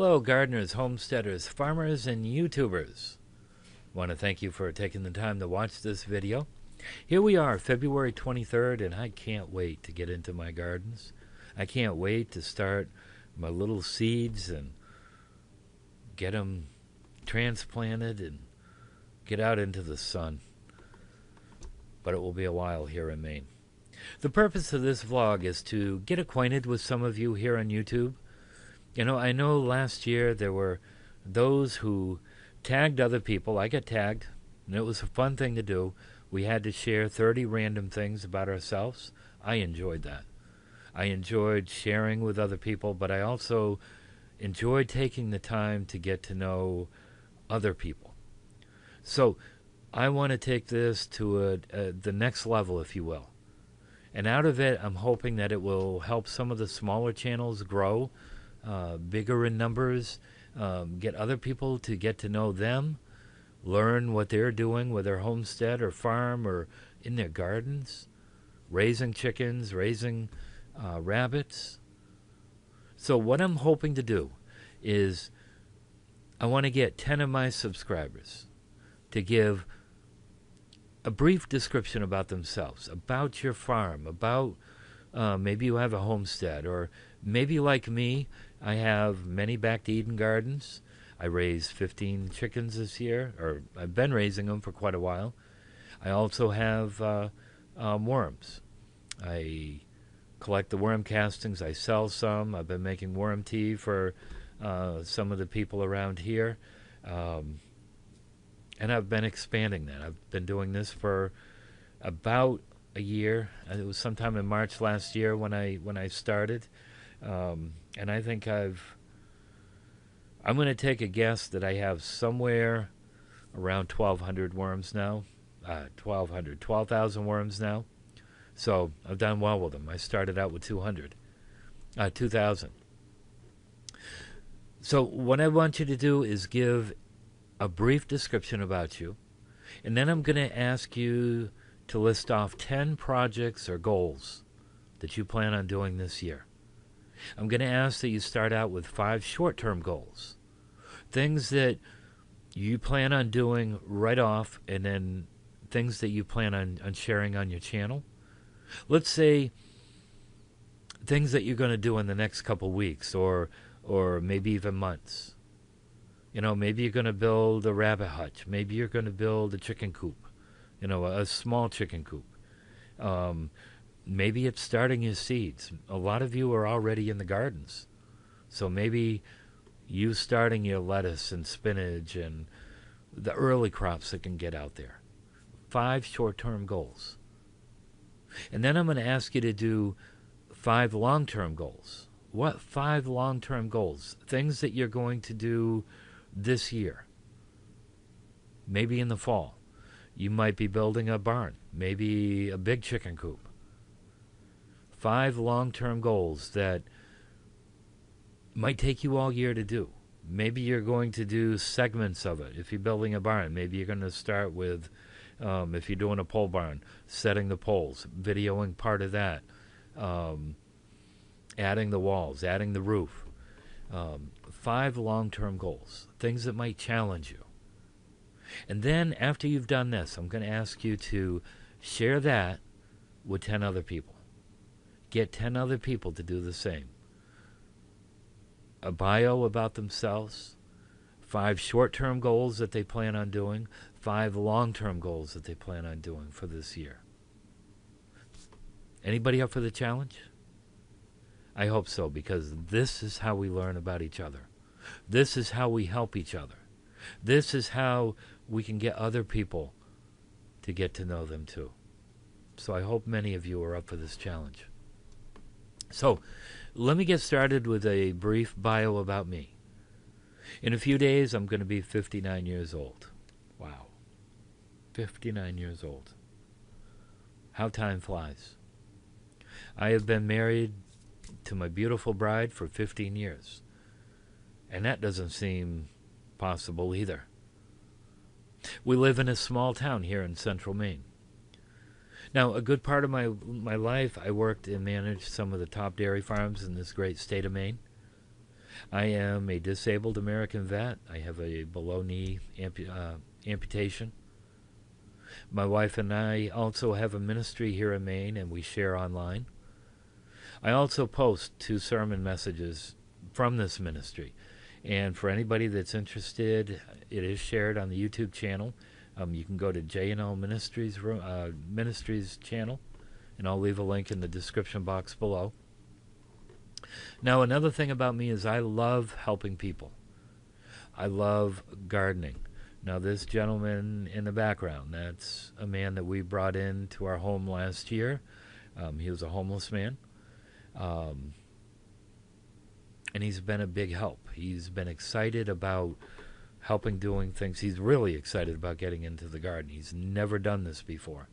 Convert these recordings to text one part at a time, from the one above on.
Hello, gardeners, homesteaders, farmers, and YouTubers. I want to thank you for taking the time to watch this video. Here we are, February 23rd, and I can't wait to get into my gardens. I can't wait to start my little seeds and get them transplanted and get out into the sun. But it will be a while here in Maine. The purpose of this vlog is to get acquainted with some of you here on YouTube. You know, I know last year there were those who tagged other people. I got tagged, and it was a fun thing to do. We had to share 30 random things about ourselves. I enjoyed that. I enjoyed sharing with other people, but I also enjoyed taking the time to get to know other people. So I want to take this to the next level, if you will. And out of it, I'm hoping that it will help some of the smaller channels grow, bigger in numbers, get other people to get to know them, learn what they're doing with their homestead or farm or in their gardens, raising chickens, raising rabbits. So what I'm hoping to do is I want to get 10 of my subscribers to give a brief description about themselves, about your farm, about maybe you have a homestead, or maybe like me, I have many back to Eden gardens. I raised 15 chickens this year, or I've been raising them for quite a while. I also have worms. I collect the worm castings. I sell some. I've been making worm tea for some of the people around here. And I've been expanding that. I've been doing this for about a year. It was sometime in March last year when I started. And I think I'm going to take a guess that I have somewhere around 1,200 worms now. 12,000 worms now. So I've done well with them. I started out with 2,000. So what I want you to do is give a brief description about you, and then I'm going to ask you to list off 10 projects or goals that you plan on doing this year. I'm going to ask that you start out with 5 short-term goals, things that you plan on doing right off, and then things that you plan on sharing on your channel. Let's say things that you're going to do in the next couple weeks or maybe even months. You know, maybe you're going to build a rabbit hutch. Maybe you're going to build a chicken coop, you know, a small chicken coop. Maybe it's starting your seeds. A lot of you are already in the gardens. So maybe you starting your lettuce and spinach and the early crops that can get out there. 5 short-term goals. And then I'm going to ask you to do 5 long-term goals. What 5 long-term goals? Things that you're going to do this year. Maybe in the fall. You might be building a barn. Maybe a big chicken coop. 5 long-term goals that might take you all year to do. Maybe you're going to do segments of it. If you're building a barn, maybe you're going to start with, if you're doing a pole barn, setting the poles, videoing part of that, adding the walls, adding the roof. 5 long-term goals, things that might challenge you. And then after you've done this, I'm going to ask you to share that with 10 other people. Get 10 other people to do the same. A bio about themselves, 5 short-term goals that they plan on doing, 5 long-term goals that they plan on doing for this year. Anybody up for the challenge? I hope so, because this is how we learn about each other. This is how we help each other. This is how we can get other people to get to know them too. So I hope many of you are up for this challenge. So let me get started with a brief bio about me. In a few days, I'm going to be 59 years old. Wow. 59 years old. How time flies. I have been married to my beautiful bride for 15 years. And that doesn't seem possible either. We live in a small town here in central Maine. Now, a good part of my life, I worked and managed some of the top dairy farms in this great state of Maine. I am a disabled American vet. I have a below-knee amputation. My wife and I also have a ministry here in Maine, and we share online. I also post 2 sermon messages from this ministry. And for anybody that's interested, it is shared on the YouTube channel. You can go to J&L Ministries channel, and I'll leave a link in the description box below. Now, another thing about me is I love helping people. I love gardening. Now, this gentleman in the background, that's a man that we brought into our home last year. He was a homeless man. And he's been a big help. He's been excited about helping doing things. He's really excited about getting into the garden. He's never done this before.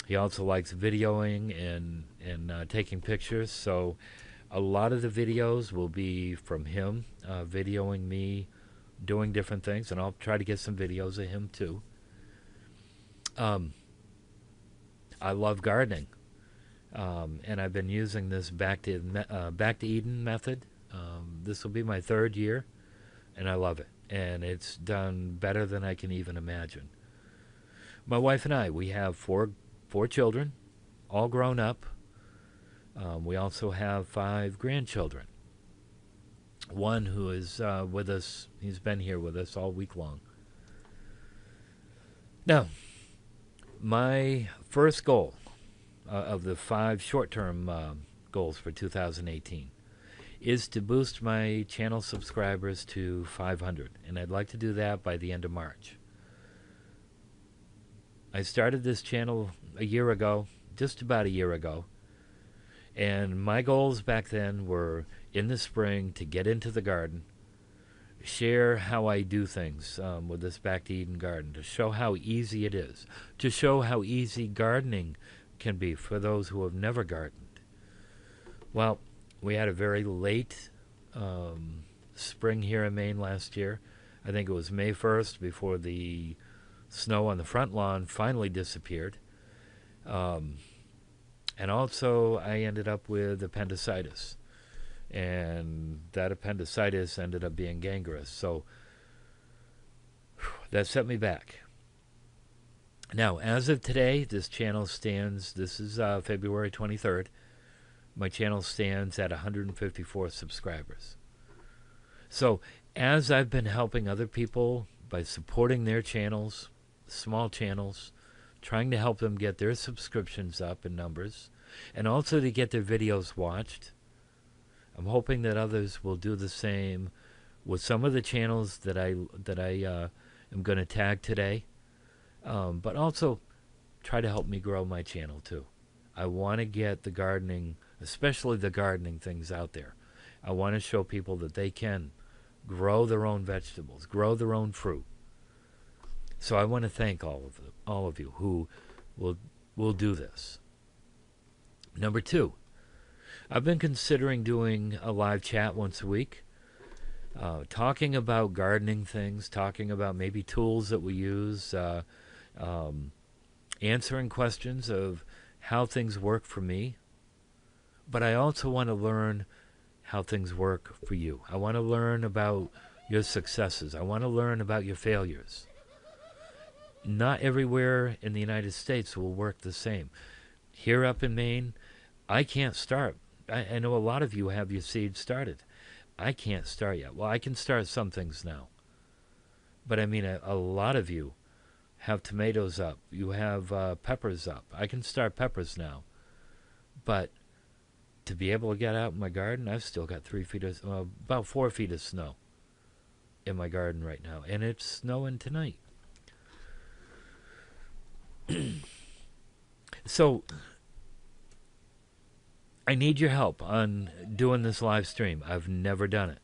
He also likes videoing and taking pictures. So a lot of the videos will be from him, videoing me doing different things. And I'll try to get some videos of him too. I love gardening. And I've been using this back to Eden method. This will be my 3rd year, and I love it. And it's done better than I can even imagine. My wife and I, we have four children, all grown up. We also have 5 grandchildren. One who is with us, he's been here with us all week long. Now, my first goal of the 5 short-term goals for 2018 is to boost my channel subscribers to 500, and I'd like to do that by the end of March. I started this channel a year ago, just about a year ago, and my goals back then were in the spring to get into the garden, share how I do things with this Back to Eden garden, to show how easy it is, to show how easy gardening can be for those who have never gardened. Well, we had a very late spring here in Maine last year. I think it was May 1st before the snow on the front lawn finally disappeared. And also I ended up with appendicitis. And that appendicitis ended up being gangrenous. So that set me back. Now, as of today, this channel stands, this is February 23rd, my channel stands at 154 subscribers. So, as I've been helping other people by supporting their channels, small channels, trying to help them get their subscriptions up in numbers, and also to get their videos watched, I'm hoping that others will do the same with some of the channels that I am going to tag today. But also try to help me grow my channel too. I want to get the gardening, especially the gardening things out there. I want to show people that they can grow their own vegetables, grow their own fruit. So I want to thank all of you who will do this. Number 2, I've been considering doing a live chat once a week, talking about gardening things, talking about maybe tools that we use, answering questions of how things work for me. But I also want to learn how things work for you. I want to learn about your successes. I want to learn about your failures. Not everywhere in the United States will work the same. Here up in Maine, I can't start. I know a lot of you have your seeds started. I can't start yet. Well, I can start some things now. But I mean, a lot of you have tomatoes up. You have peppers up. I can start peppers now. But to be able to get out in my garden, I've still got about 4 feet of snow in my garden right now. And it's snowing tonight. So I need your help on doing this live stream. I've never done it.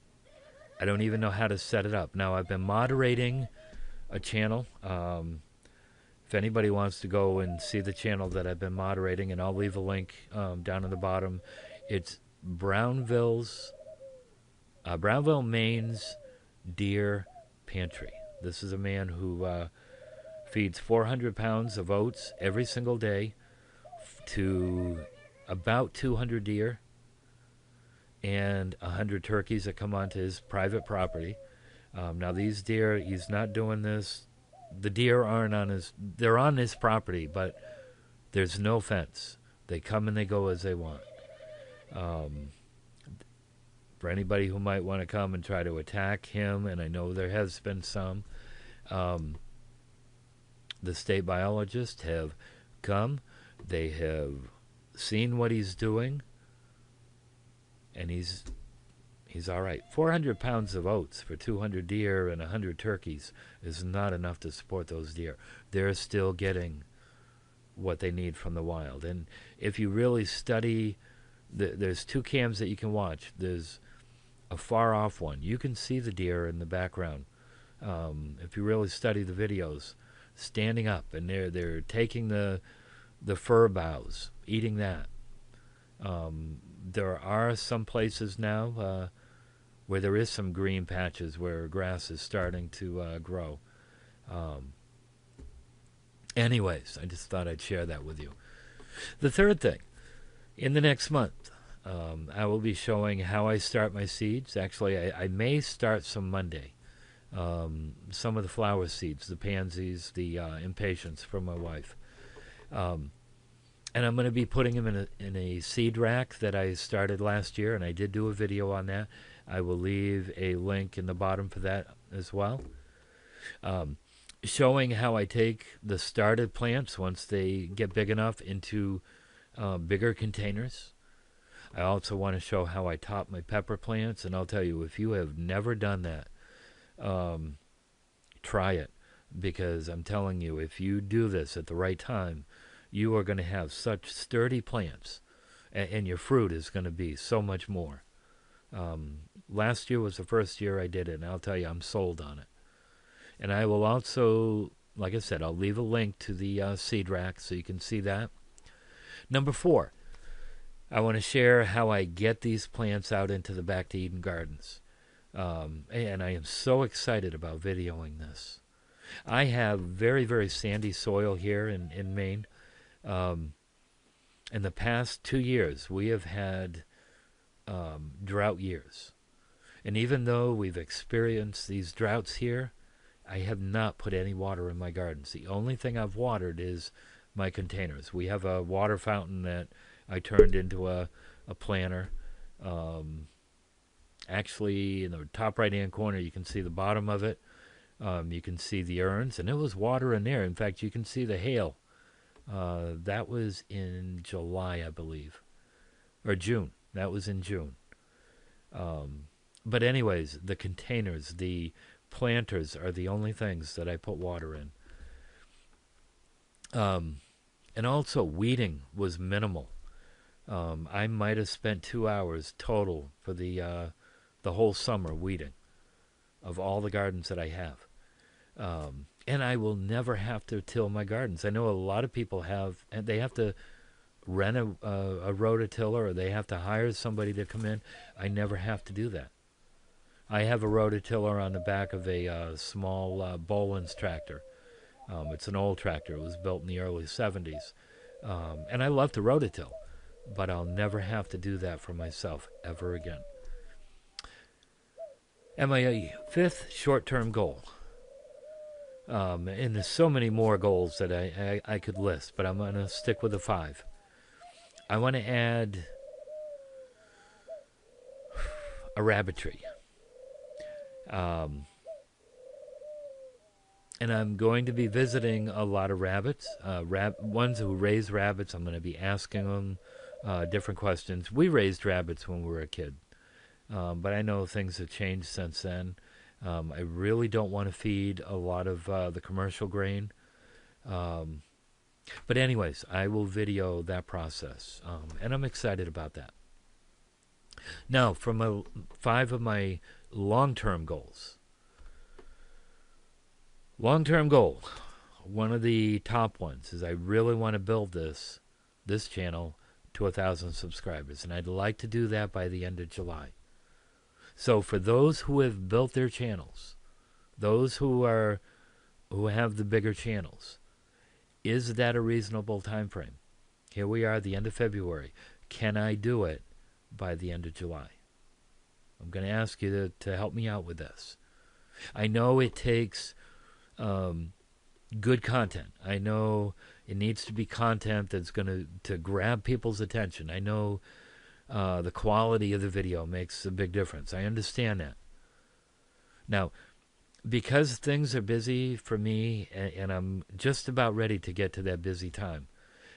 I don't even know how to set it up. Now, I've been moderating a channel. If anybody wants to go and see the channel that I've been moderating, and I'll leave a link down at the bottom. It's Brownville, Maine's Deer Pantry. This is a man who feeds 400 pounds of oats every single day to about 200 deer. and 100 turkeys that come onto his private property. Now these deer, he's not doing this. The deer aren't on his, they're on his property, but there's no fence. They come and they go as they want. For anybody who might want to come and try to attack him, and I know there has been some, the state biologists have come. They have seen what he's doing, and he's all right. 400 pounds of oats for 200 deer and 100 turkeys is not enough to support those deer. They're still getting what they need from the wild. And if you really study, there's two cams that you can watch. There's a far-off one. You can see the deer in the background. If you really study the videos, standing up, and they're taking the fir boughs, eating that. There are some places now where there is some green patches where grass is starting to grow. Anyways, I just thought I'd share that with you. The third thing, in the next month, I will be showing how I start my seeds. Actually, I may start some Monday. Some of the flower seeds, the pansies, the impatiens from my wife. And I'm going to be putting them in a seed rack that I started last year, and I did do a video on that. I will leave a link in the bottom for that as well. Showing how I take the started plants once they get big enough into bigger containers. I also want to show how I top my pepper plants, and I'll tell you, if you have never done that, try it, because I'm telling you, if you do this at the right time, you are going to have such sturdy plants, and your fruit is going to be so much more. Last year was the first year I did it, and I'll tell you, I'm sold on it. And I will also, like I said, I'll leave a link to the seed rack so you can see that. Number 4, I want to share how I get these plants out into the Back to Eden gardens. And I am so excited about videoing this. I have very, very sandy soil here in Maine. In the past 2 years, we have had drought years. And even though we've experienced these droughts here, I have not put any water in my gardens. The only thing I've watered is my containers. We have a water fountain that I turned into a planter. Actually, in the top right-hand corner, you can see the bottom of it. You can see the urns, and there was water in there. In fact, you can see the hail. That was in July, I believe. Or June. That was in June. But anyways, the containers, the planters are the only things that I put water in. And also, weeding was minimal. I might have spent 2 hours total for the whole summer weeding of all the gardens that I have. And I will never have to till my gardens. I know a lot of people have, and they have to rent a rototiller, or they have to hire somebody to come in. I never have to do that. I have a rototiller on the back of a small Boland's tractor. It's an old tractor. It was built in the early 70s. And I love to rototill, but I'll never have to do that for myself ever again. And my 5th short-term goal, and there's so many more goals that I could list, but I'm going to stick with the 5. I want to add a rabbitry. And I'm going to be visiting a lot of rabbits, ones who raise rabbits. I'm going to be asking them different questions. We raised rabbits when we were a kid, but I know things have changed since then. I really don't want to feed a lot of the commercial grain. But anyways, I will video that process, and I'm excited about that. Now, from 5 of my long-term goals. Long-term goal, one of the top ones, is I really want to build this channel to 1,000 subscribers, and I'd like to do that by the end of July. So for those who have built their channels, those who have the bigger channels, is that a reasonable time frame? Here we are, the end of February. Can I do it by the end of July? I'm going to ask you to help me out with this. I know it takes good content. I know it needs to be content that's going to grab people's attention. I know the quality of the video makes a big difference. I understand that. Now, because things are busy for me, and I'm just about ready to get to that busy time,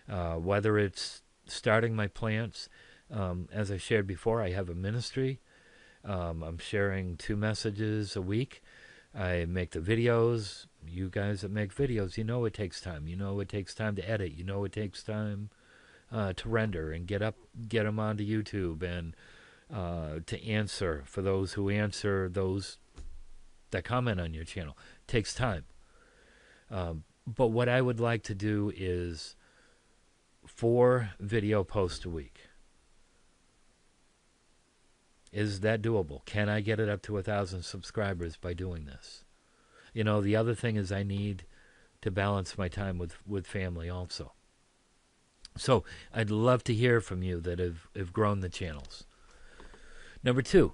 whether it's starting my plants, as I shared before, I have a ministry. I'm sharing 2 messages a week. I make the videos. You guys that make videos, you know it takes time. You know it takes time to edit. You know it takes time to render and get them onto YouTube, and to answer for those who answer those that comment on your channel. It takes time. But what I would like to do is 4 video posts a week. Is that doable? Can I get it up to 1,000 subscribers by doing this? You know, the other thing is I need to balance my time with family also. So I'd love to hear from you that have grown the channels. Number 2,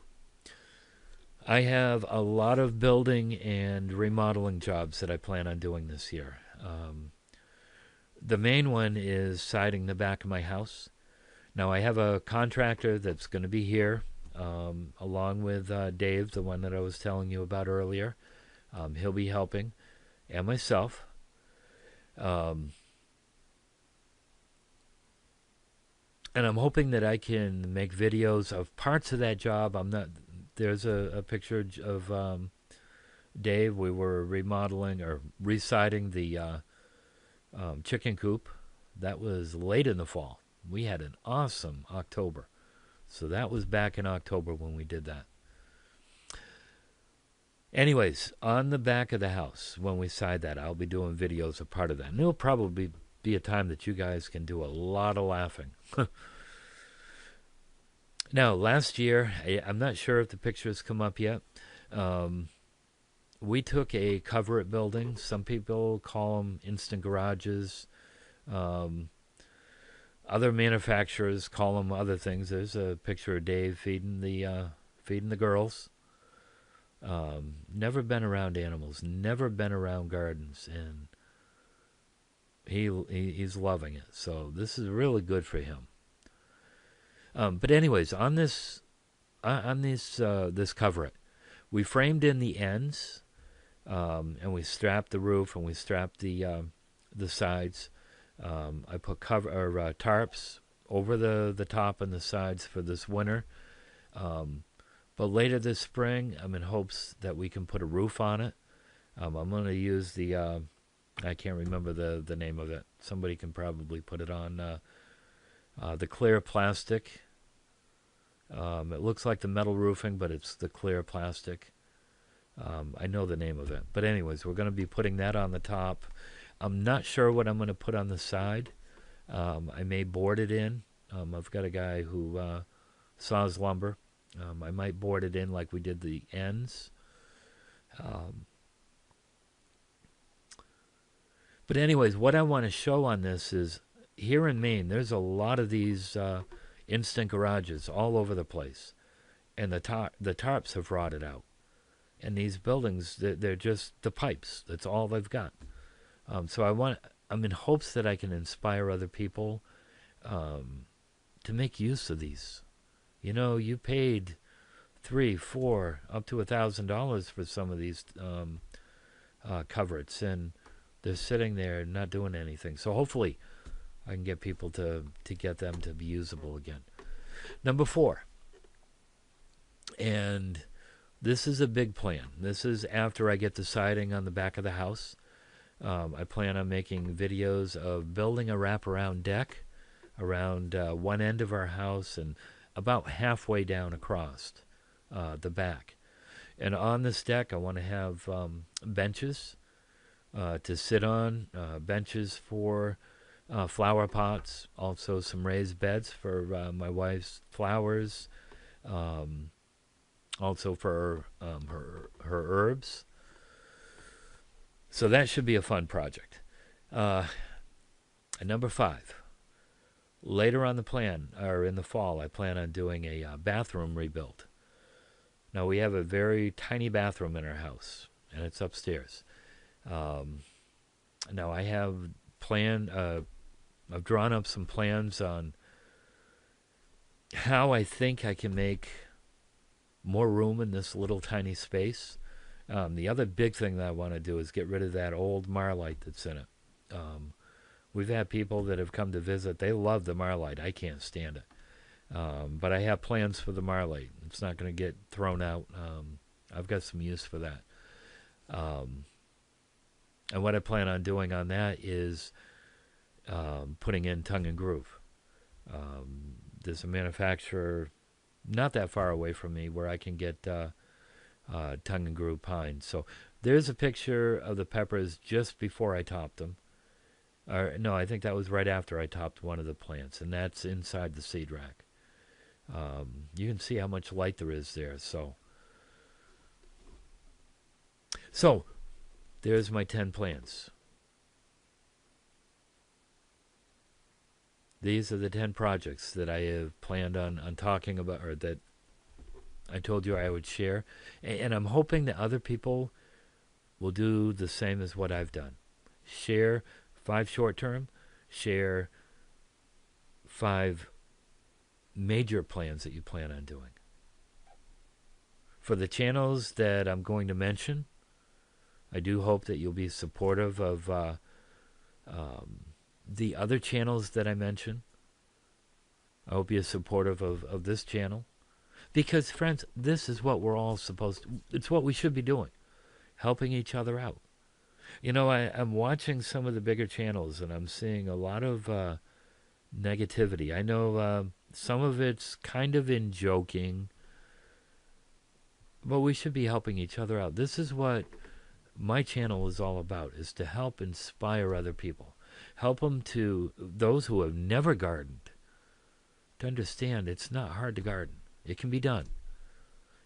I have a lot of building and remodeling jobs that I plan on doing this year. The main one is siding the back of my house. Now, I have a contractor that's going to be here, along with Dave, the one that I was telling you about earlier. He'll be helping, and myself. And I'm hoping that I can make videos of parts of that job. There's a picture of Dave. We were remodeling or residing the chicken coop. That was late in the fall. We had an awesome October. So that was back in October when we did that. Anyways, on the back of the house, when we side that, I'll be doing videos of part of that. And it'll probably be a time that you guys can do a lot of laughing. Now, last year, I'm not sure if the pictures come up yet. We took a cover-it building. Some people call them instant garages. Other manufacturers call them other things. There's a picture of Dave feeding the girls. Never been around animals, never been around gardens, and he's loving it. So this is really good for him. But anyways, on this cover-it, we framed in the ends, and we strapped the roof, and we strapped the sides. I put tarps over the top and the sides for this winter. But later this spring, I'm in hopes that we can put a roof on it. I'm going to use the, I can't remember the name of it. Somebody can probably put it on the clear plastic. It looks like the metal roofing, but it's the clear plastic. I know the name of it. But anyways, we're going to be putting that on the top. I'm not sure what I'm going to put on the side. I may board it in. I've got a guy who saws lumber. I might board it in like we did the ends. But anyways, what I want to show on this is here in Maine, there's a lot of these instant garages all over the place. And the tarps have rotted out. And these buildings, they're just the pipes. That's all they've got. So I'm in hopes that I can inspire other people to make use of these. You know, you paid $300, $400, up to $1,000 for some of these coverets, and they're sitting there not doing anything. So hopefully I can get people to get them to be usable again. Number 4, and this is a big plan. This is after I get the siding on the back of the house. I plan on making videos of building a wraparound deck around one end of our house and about halfway down across the back. And on this deck, I want to have benches to sit on, benches for flower pots, also some raised beds for my wife's flowers, also for her herbs. So that should be a fun project. And number 5. Later on the plan, or in the fall, I plan on doing a bathroom rebuild. Now, we have a very tiny bathroom in our house, and it's upstairs. Um, Now, I've drawn up some plans on how I think I can make more room in this little tiny space. The other big thing that I want to do is get rid of that old marlite that's in it. Um, we've had people that have come to visit. They love the marlite. I can't stand it. But I have plans for the marlite. It's not going to get thrown out. I've got some use for that. Um, and what I plan on doing on that is putting in tongue and groove. There's a manufacturer not that far away from me where I can get tongue and groove pine. So there's a picture of the peppers just before I topped them. Or no, I think that was right after I topped one of the plants, and that's inside the seed rack. You can see how much light there is there. So there's my 10 plants. These are the 10 projects that I have planned on talking about, or that I told you I would share. And I'm hoping that other people will do the same as what I've done. Share 5 short-term, share 5 major plans that you plan on doing. For the channels that I'm going to mention, I do hope that you'll be supportive of the other channels that I mention. I hope you're supportive of this channel. Because, friends, this is what we're all supposed to... It's what we should be doing. Helping each other out. You know, I'm watching some of the bigger channels, and I'm seeing a lot of negativity. I know some of it's kind of in joking, but we should be helping each other out. This is what my channel is all about, is to help inspire other people. Help them to, those who have never gardened, to understand it's not hard to garden. It can be done.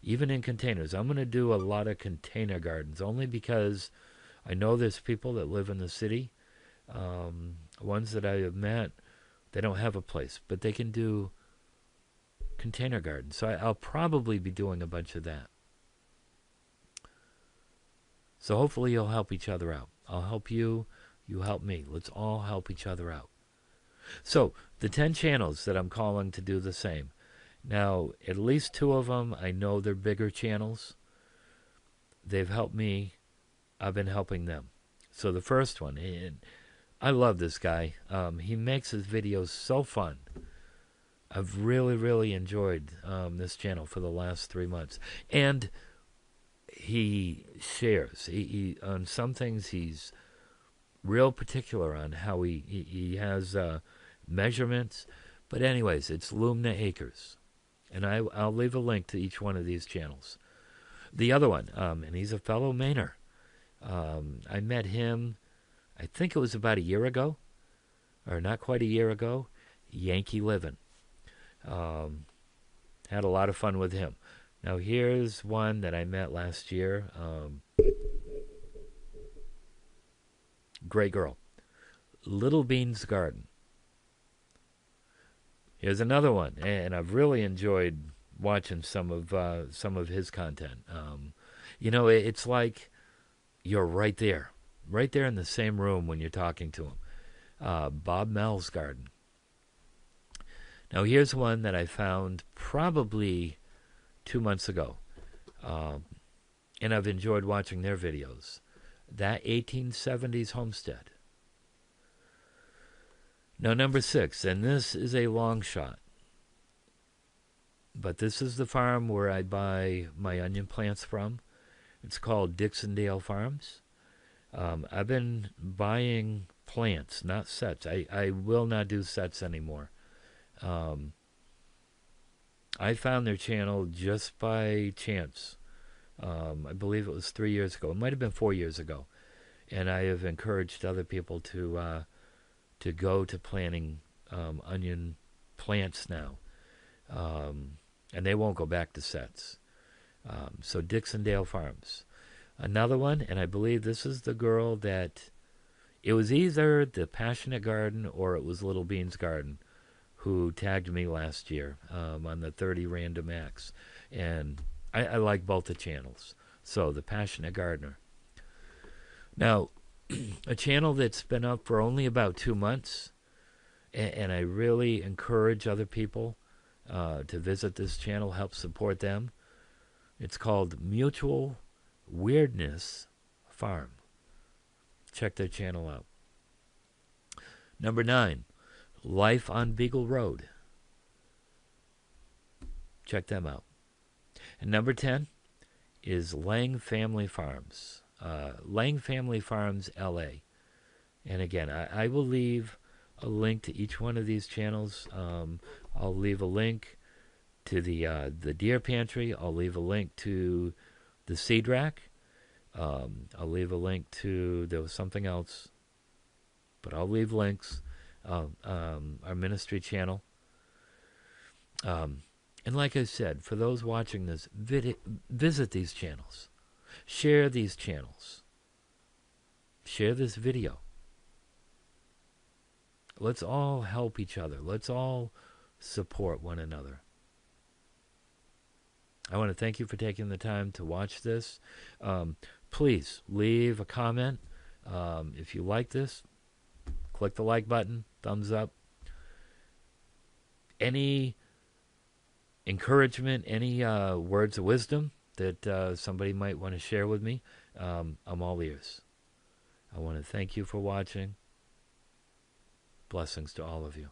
Even in containers. I'm going to do a lot of container gardens, only because I know there's people that live in the city. Ones that I have met, they don't have a place, but they can do container gardens. So I'll probably be doing a bunch of that. So hopefully you'll help each other out. I'll help you, you help me. Let's all help each other out. So the 10 channels that I'm calling to do the same. Now, at least 2 of them, I know they're bigger channels. They've helped me. I've been helping them. So the first one, and I love this guy. He makes his videos so fun. I've really, really enjoyed this channel for the last 3 months. And he shares. He on some things he's real particular on how he has measurements. But anyways, it's Lumnah Acres. And I'll leave a link to each one of these channels. The other one, and he's a fellow Mainer. I met him, I think it was about a year ago, or not quite a year ago. Yankee Liv'n. Had a lot of fun with him. Now here's one that I met last year. Great girl. Little Beans Garden. Here's another one, and I've really enjoyed watching some of his content. You know, it's like you're right there in the same room when you're talking to him. BobMels Garden. Now here's one that I found probably 2 months ago, and I've enjoyed watching their videos. That 1870s homestead. Now, number 6, and this is a long shot, but this is the farm where I buy my onion plants from. It's called Dixondale Farms. I've been buying plants, not sets. I will not do sets anymore. I found their channel just by chance. I believe it was 3 years ago. It might have been 4 years ago. And I have encouraged other people to go to planting onion plants now. And they won't go back to sets. So Dixondale Farms. Another one, and I believe this is the girl that... It was either the Passionate Garden or it was Little Beans Garden who tagged me last year on the 30 Random Acts. And I like both the channels. So, The Passionate Gardener. Now, a channel that's been up for only about 2 months, and I really encourage other people to visit this channel, help support them. It's called Mutual Weirdness Farm. Check their channel out. Number 9, Life on Beagle Road. Check them out. And number 10 is Lang Family Farms. LangFamilyFarmsLA. And again, I will leave a link to each one of these channels. I'll leave a link to the deer pantry. I'll leave a link to the seed rack. I'll leave a link to, there was something else, but I'll leave links. Our ministry channel. And like I said, for those watching this, visit these channels. Share these channels. Share this video. Let's all help each other. Let's all support one another. I want to thank you for taking the time to watch this. Please leave a comment. If you like this, click the like button, thumbs up. Any encouragement, any words of wisdom that somebody might want to share with me, I'm all ears. I want to thank you for watching. Blessings to all of you.